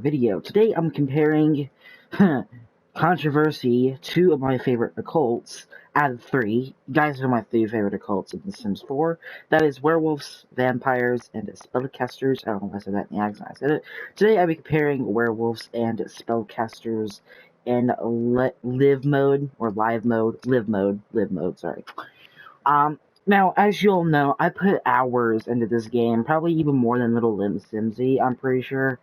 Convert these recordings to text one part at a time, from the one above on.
Video. Today I'm comparing controversy, two of my favorite occults out of three. You guys know my three favorite occults in The Sims 4. That is werewolves, vampires, and spellcasters. I don't know if I said that in the accent I said it. Today I'll be comparing werewolves and spellcasters in live mode, or live mode, live mode, sorry. Now, as you'll know, I put hours into this game, probably even more than Little Lim Simsy, I'm pretty sure.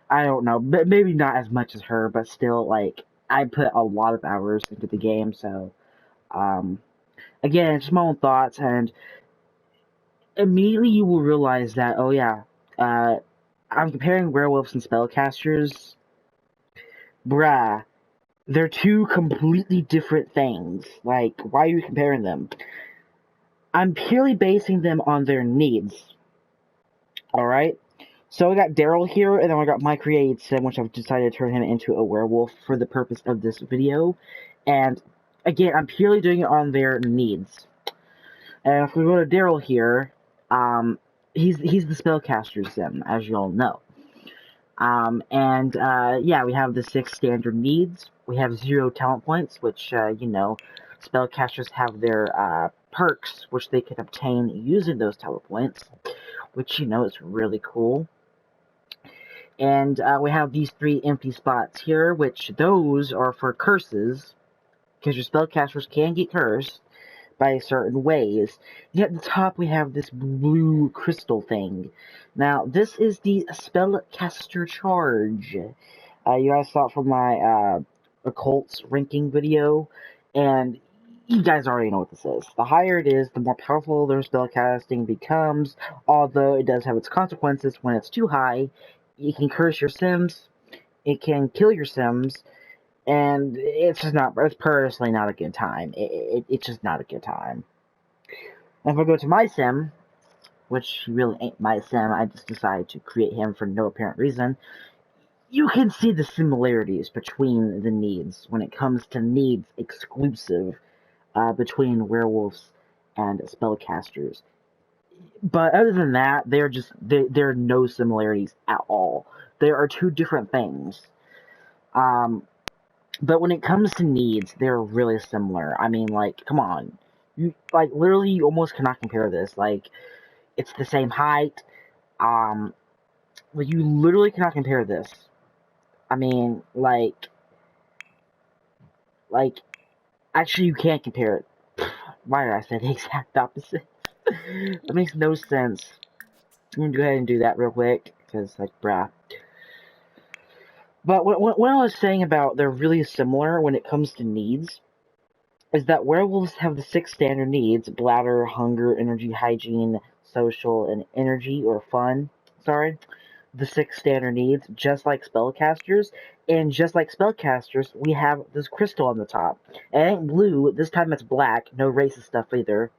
I don't know, but maybe not as much as her, but still, like, I put a lot of hours into the game, so, um, again, it's my own thoughts, and immediately you will realize that, oh yeah, uh, I'm comparing werewolves and spellcasters. Bruh, they're two completely different things. Like, why are you comparing them? I'm purely basing them on their needs. Alright? So I got Daryl here, and then I got my created sim, which I've decided to turn him into a werewolf for the purpose of this video. And again, I'm purely doing it on their needs. And if we go to Daryl here, he's the spellcaster sim, as you all know. Yeah, we have the 6 standard needs. We have 0 talent points, which, you know, spellcasters have their perks, which they can obtain using those talent points, which, you know, is really cool. And we have these 3 empty spots here, which those are for curses, because your spellcasters can get cursed by certain ways. And at the top we have this blue crystal thing. Now, this is the spellcaster charge. You guys saw it from my occults ranking video, and you guys already know what this is. The higher it is, the more powerful their spellcasting becomes, although it does have its consequences when it's too high. It can curse your sims, it can kill your sims, and it's personally not a good time. It's just not a good time. And if I go to my sim, which really ain't my sim, I just decided to create him for no apparent reason, you can see the similarities between the needs when it comes to needs exclusive between werewolves and spellcasters. But other than that, there are no similarities at all. There are two different things. But when it comes to needs, they're really similar. I mean, like, come on. Literally, you almost cannot compare this. Like, it's the same height. Like, you literally cannot compare this. I mean, actually, you can't compare it. Why did I say the exact opposite? That makes no sense. I'm gonna go ahead and do that real quick, because, like, bruh. But what I was saying about they're really similar when it comes to needs is that werewolves have the 6 standard needs: bladder, hunger, energy, hygiene, social, and energy, or fun. Sorry. The 6 standard needs, just like spellcasters. And just like spellcasters, we have this crystal on the top. It ain't blue, this time it's black. No racist stuff either.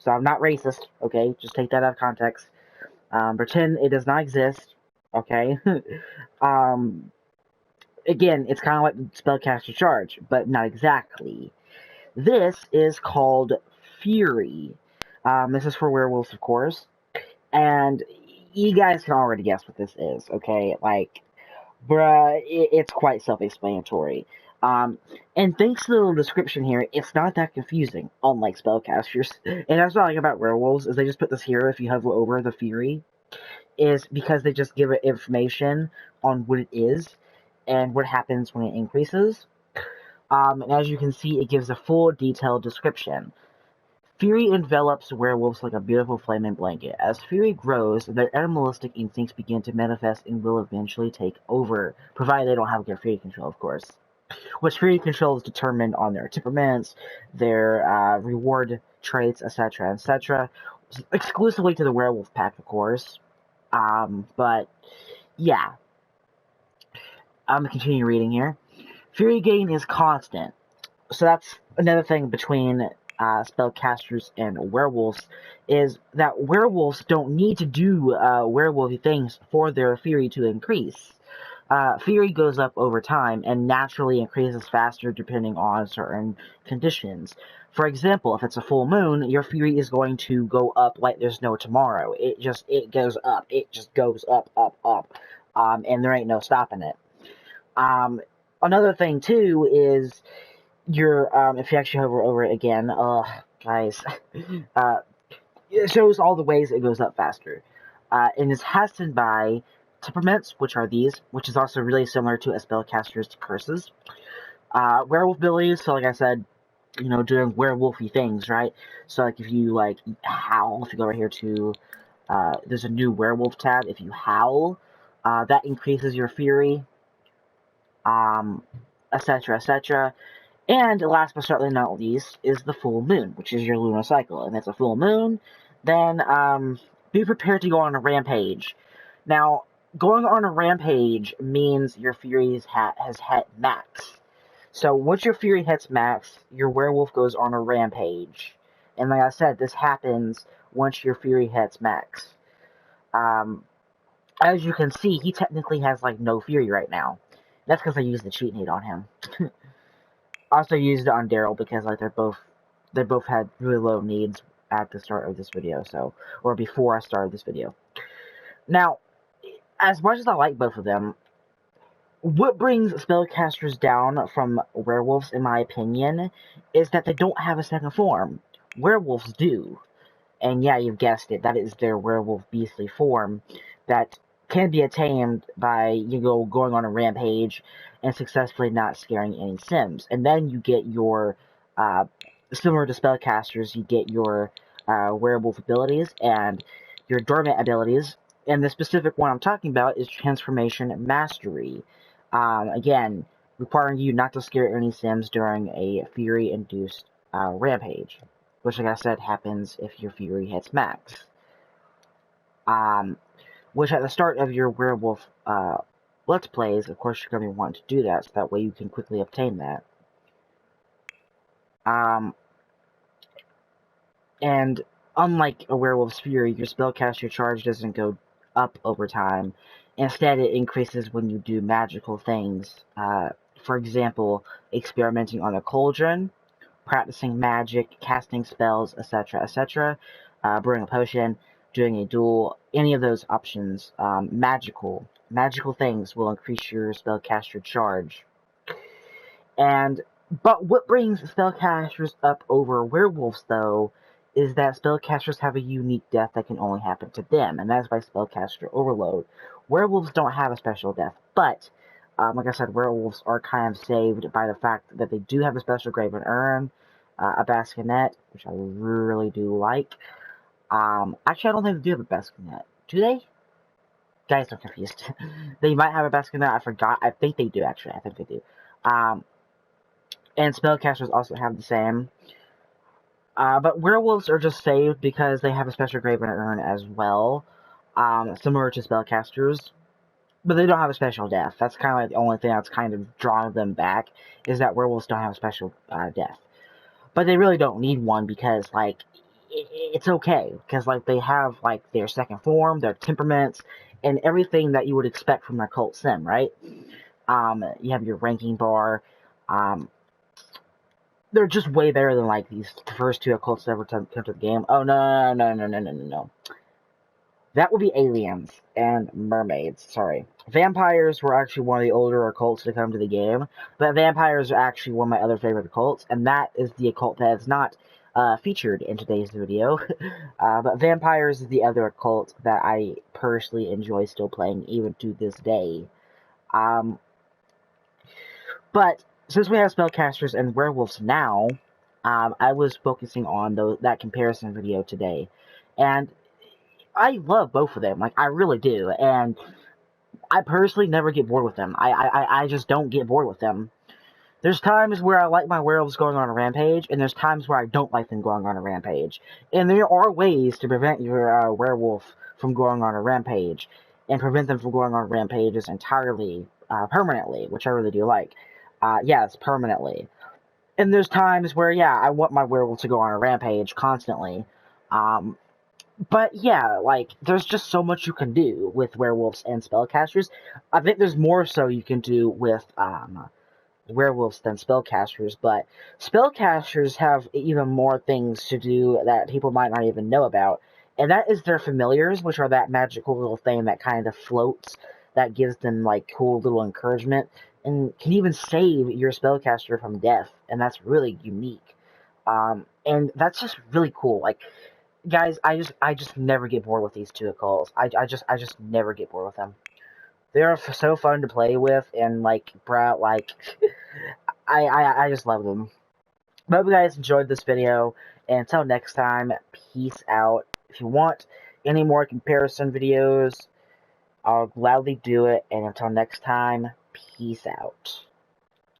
So I'm not racist, okay? Just take that out of context. Pretend it does not exist, okay? Again, it's kind of like the spellcaster charge, but not exactly. This is called Fury. This is for werewolves, of course. And you guys can already guess what this is, okay? Like, bruh, it's quite self-explanatory. And thanks to the little description here, it's not that confusing, unlike spellcasters. And that's what I like about werewolves, is they just put this here if you hover over the Fury, is because they just give it information on what it is and what happens when it increases. And as you can see, it gives a full detailed description. Fury envelops werewolves like a beautiful flaming blanket. As Fury grows, their animalistic instincts begin to manifest and will eventually take over, provided they don't have good Fury control, of course. Which Fury control is determined on their temperaments, their reward traits, etc., etc., exclusively to the werewolf pack, of course. But, yeah. I'm going to continue reading here. Fury gain is constant. So that's another thing between spellcasters and werewolves, is that werewolves don't need to do werewolfy things for their fury to increase. Fury goes up over time and naturally increases faster depending on certain conditions. For example, if it's a full moon, your fury is going to go up like there's no tomorrow. It goes up. It just goes up, up, up. and there ain't no stopping it. Another thing too is if you actually hover over it again, guys, it shows all the ways it goes up faster. And it's hastened by temperaments, which are these, which is also really similar to a spellcaster's curses. Werewolf abilities, so like I said, doing werewolfy things, right? So like if you howl, if you go right here to there's a new werewolf tab. If you howl, that increases your fury, etc., etc. And last but certainly not least is the full moon, which is your lunar cycle. And if it's a full moon, then be prepared to go on a rampage. Now, going on a rampage means your fury has hit max. So once your fury hits max, your werewolf goes on a rampage. And like I said, this happens once your fury hits max. As you can see, he technically has no fury right now. That's because I used the cheat sheet on him. I also used it on Daryl because they both had really low needs at the start of this video, or before I started this video. Now, as much as I like both of them, what brings spellcasters down from werewolves, in my opinion, is that they don't have a second form. Werewolves do. And yeah, you've guessed it, that is their werewolf beastly form that can be attained by, going on a rampage and successfully not scaring any sims. And then you get your, similar to spellcasters, you get your werewolf abilities and your dormant abilities. And the specific one I'm talking about is Transformation Mastery. Again, requiring you not to scare any sims during a Fury-induced rampage. Which, like I said, happens if your Fury hits max. Which at the start of your werewolf Let's Plays, of course, you're going to want to do that, so that way you can quickly obtain that. And unlike a werewolf's fury, your spellcaster charge doesn't go up over time. Instead, it increases when you do magical things. For example, experimenting on a cauldron, practicing magic, casting spells, etc., etc., brewing a potion, doing a duel, any of those options, magical things will increase your spellcaster charge. But what brings spellcasters up over werewolves, though, is that spellcasters have a unique death that can only happen to them, and that's by spellcaster overload. Werewolves don't have a special death, but, like I said, werewolves are kind of saved by the fact that they do have a special graven urn, a bassinet, which I really do like. Actually, I don't think they do have a bassinet. Do they? Guys, I'm confused. They might have a bassinet, I forgot. I think they do, actually. I think they do. And spellcasters also have the same. But werewolves are just saved because they have a special graven urn as well. Similar to spellcasters. But they don't have a special death. That's kind of like the only thing that's kind of drawn them back, is that werewolves don't have a special death. But they really don't need one because, it's okay. Because, they have, their second form, their temperaments, and everything that you would expect from a cult sim, right? You have your ranking bar. They're just way better than, these first two occults that ever come to the game. Oh, no. That would be aliens and mermaids. Sorry. Vampires were actually one of the older occults to come to the game, but vampires are actually one of my other favorite occults, and that is the occult that is not featured in today's video. But vampires is the other occult that I personally enjoy still playing, even to this day. But since we have spellcasters and werewolves now, I was focusing on that comparison video today, and I love both of them. I really do, and I personally never get bored with them. I just don't get bored with them. There's times where I like my werewolves going on a rampage, and there's times where I don't like them going on a rampage. And there are ways to prevent your werewolf from going on a rampage, and prevent them from going on rampages entirely, permanently, which I really do like. Yes, permanently. And there's times where, yeah, I want my werewolf to go on a rampage constantly. But yeah, there's just so much you can do with werewolves and spellcasters. I think there's more so you can do with, werewolves than spellcasters, but spellcasters have even more things to do that people might not even know about, and that is their familiars, which are that magical little thing that kind of floats that gives them like cool little encouragement and can even save your spellcaster from death, and that's really unique. And that's just really cool. Like, guys, I just never get bored with these two occults. I just never get bored with them. They're so fun to play with, and like, bro, like, I just love them. But I hope you guys enjoyed this video, and until next time, peace out. If you want any more comparison videos, I'll gladly do it, and until next time, peace out.